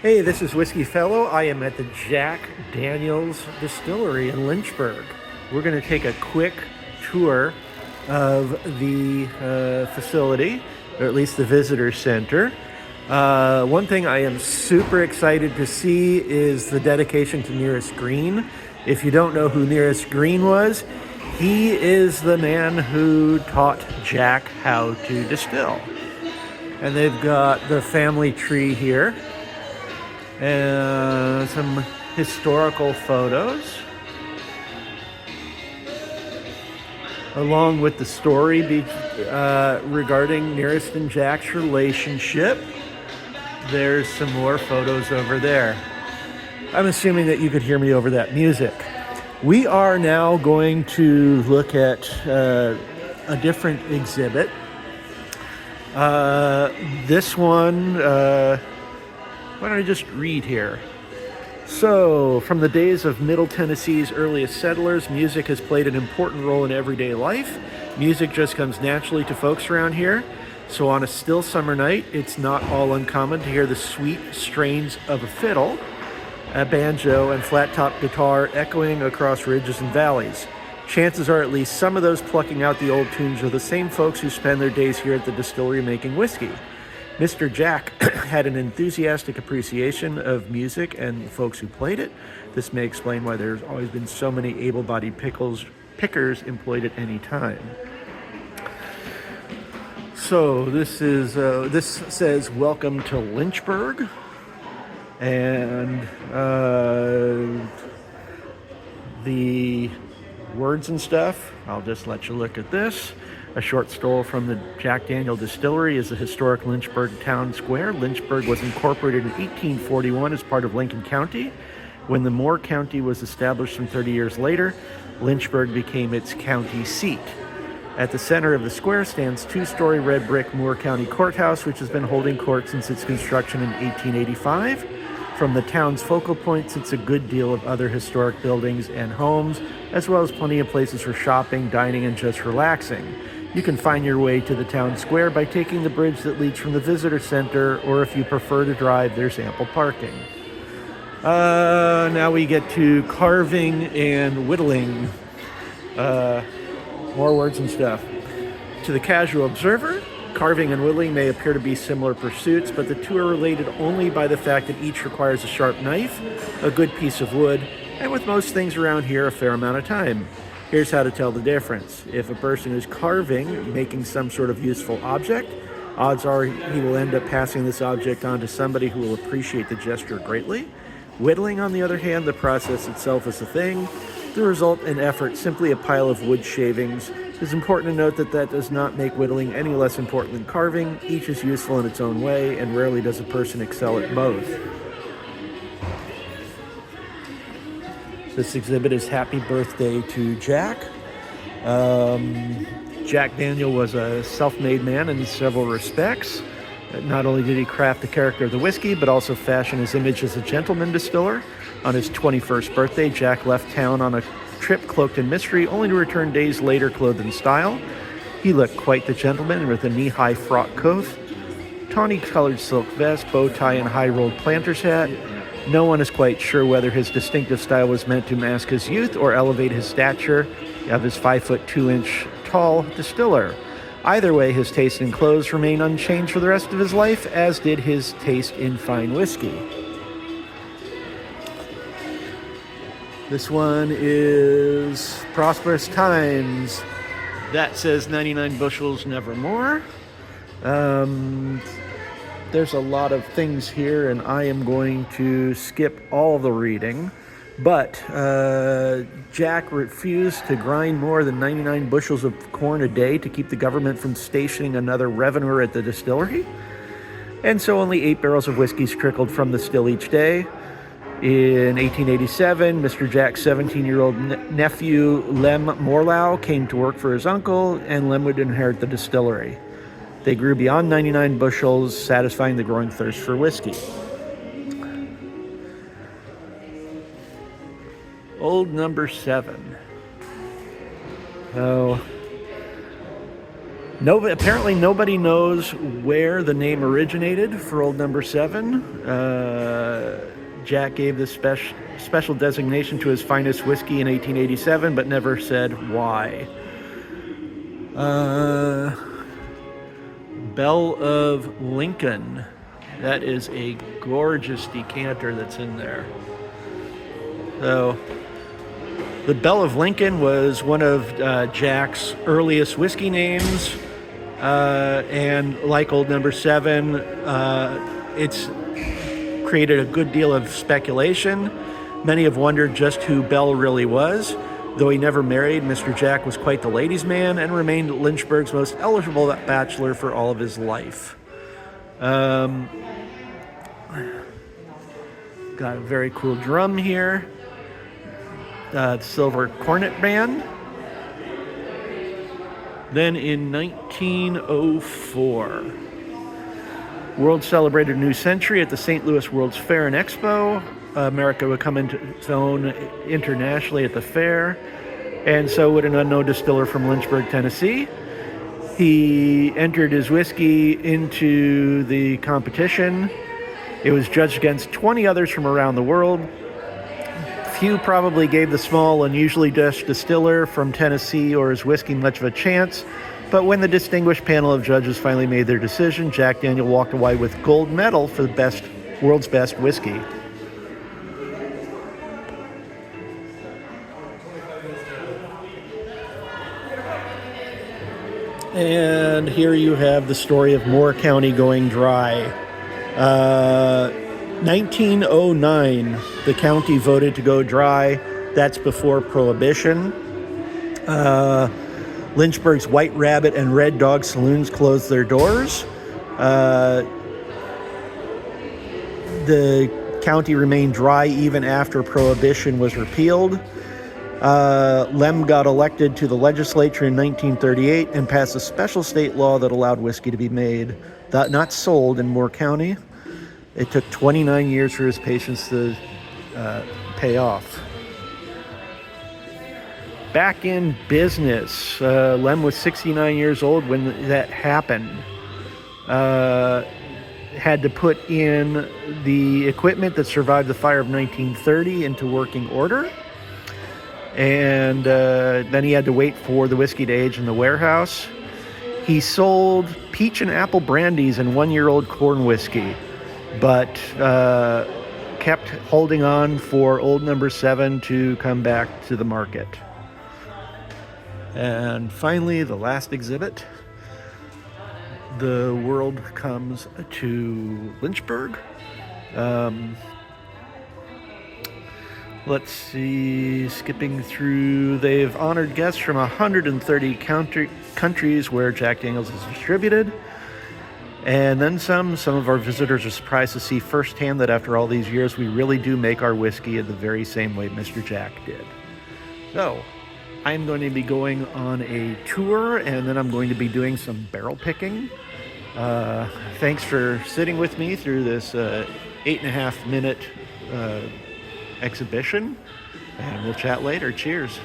Hey, this is Whiskey Fellow. I am at the Jack Daniels Distillery in Lynchburg. We're going to take a quick tour of the facility, or at least the visitor center. One thing I am super excited to see is the dedication to Nearest Green. If you don't know who Nearest Green was, he is the man who taught Jack how to distill. And they've got the family tree here and some historical photos, along with the story regarding Nearest and Jack's relationship. There's some more photos over there. I'm assuming that you could hear me over that music. We are now going to look at a different exhibit. This one, why don't I just read here? So, from the days of Middle Tennessee's earliest settlers, music has played an important role in everyday life. Music just comes naturally to folks around here. So on a still summer night, it's not all uncommon to hear the sweet strains of a fiddle, a banjo, and flat-top guitar echoing across ridges and valleys. Chances are at least some of those plucking out the old tunes are the same folks who spend their days here at the distillery making whiskey. Mr. Jack had an enthusiastic appreciation of music and the folks who played it. This may explain why there's always been so many able-bodied pickers employed at any time. So this says "Welcome to Lynchburg," and the words and stuff, I'll just let you look at this. A short stroll from the Jack Daniel Distillery is the historic Lynchburg town square. Lynchburg was incorporated in 1841 as part of Lincoln County. When the Moore County was established some 30 years later, Lynchburg became its county seat. At the center of the square stands two-story red brick Moore County Courthouse, which has been holding court since its construction in 1885. From the town's focal point sits a good deal of other historic buildings and homes, as well as plenty of places for shopping, dining, and just relaxing. You can find your way to the town square by taking the bridge that leads from the visitor center, or if you prefer to drive, there's ample parking. Now we get to carving and whittling. More words and stuff. To the casual observer, carving and whittling may appear to be similar pursuits, but the two are related only by the fact that each requires a sharp knife, a good piece of wood, and with most things around here, a fair amount of time. Here's how to tell the difference. If a person is carving, making some sort of useful object, odds are he will end up passing this object on to somebody who will appreciate the gesture greatly. Whittling, on the other hand, the process itself is a thing. The result and effort, simply a pile of wood shavings. It is important to note that that does not make whittling any less important than carving. Each is useful in its own way, and rarely does a person excel at both. This exhibit is Happy Birthday to Jack. Jack Daniel was a self-made man in several respects. Not only did he craft the character of the whiskey, but also fashion his image as a gentleman distiller. On his 21st birthday, Jack left town on a trip cloaked in mystery, only to return days later clothed in style. He looked quite the gentleman with a knee-high frock coat, tawny-colored silk vest, bow tie, and high-rolled planter's hat. No one is quite sure whether his distinctive style was meant to mask his youth or elevate his stature of his 5'2" tall distiller. Either way, his taste in clothes remained unchanged for the rest of his life, as did his taste in fine whiskey. This one is Prosperous Times. That says 99 bushels, never more. There's a lot of things here, and I am going to skip all the reading. But Jack refused to grind more than 99 bushels of corn a day to keep the government from stationing another revenuer at the distillery. And so only 8 barrels of whiskey trickled from the still each day. In 1887, Mr. Jack's 17-year-old nephew, Lem Morlau, came to work for his uncle, and Lem would inherit the distillery. They grew beyond 99 bushels, satisfying the growing thirst for whiskey. Old number 7. Oh, Apparently nobody knows where the name originated for Old Number 7. Jack gave this special designation to his finest whiskey in 1887, but never said why. Bell of Lincoln. That is a gorgeous decanter that's in there. So, the Bell of Lincoln was one of Jack's earliest whiskey names. And like Old Number 7, it's created a good deal of speculation. Many have wondered just who Bell really was. Though he never married, Mr. Jack was quite the ladies' man and remained Lynchburg's most eligible bachelor for all of his life. Got a very cool drum here. Silver cornet band. Then in 1904, World celebrated a new century at the St. Louis World's Fair and Expo. America would come into its own internationally at the fair, and so would an unknown distiller from Lynchburg, Tennessee. He entered his whiskey into the competition. It was judged against 20 others from around the world. Few probably gave the small, unusually dressed distiller from Tennessee or his whiskey much of a chance, but when the distinguished panel of judges finally made their decision, Jack Daniel walked away with gold medal for the world's best whiskey. And here you have the story of Moore County going dry. 1909, the county voted to go dry. That's before Prohibition. Lynchburg's White Rabbit and Red Dog saloons closed their doors. The county remained dry even after Prohibition was repealed. Lem got elected to the legislature in 1938 and passed a special state law that allowed whiskey to be made, not sold in Moore County. It took 29 years for his patience to pay off. Back in business, Lem was 69 years old when that happened. Had to put in the equipment that survived the fire of 1930 into working order. And then he had to wait for the whiskey to age in the warehouse. He sold peach and apple brandies and one-year-old corn whiskey, but kept holding on for Old Number 7 to come back to the market. And finally, the last exhibit. The world comes to Lynchburg. Let's see, skipping through, they've honored guests from 130 countries where Jack Daniel's is distributed. And then some of our visitors are surprised to see firsthand that after all these years, we really do make our whiskey in the very same way Mr. Jack did. So, I'm going to be going on a tour, and then I'm going to be doing some barrel picking. Thanks for sitting with me through this 8.5 minute exhibition, and we'll chat later. Cheers.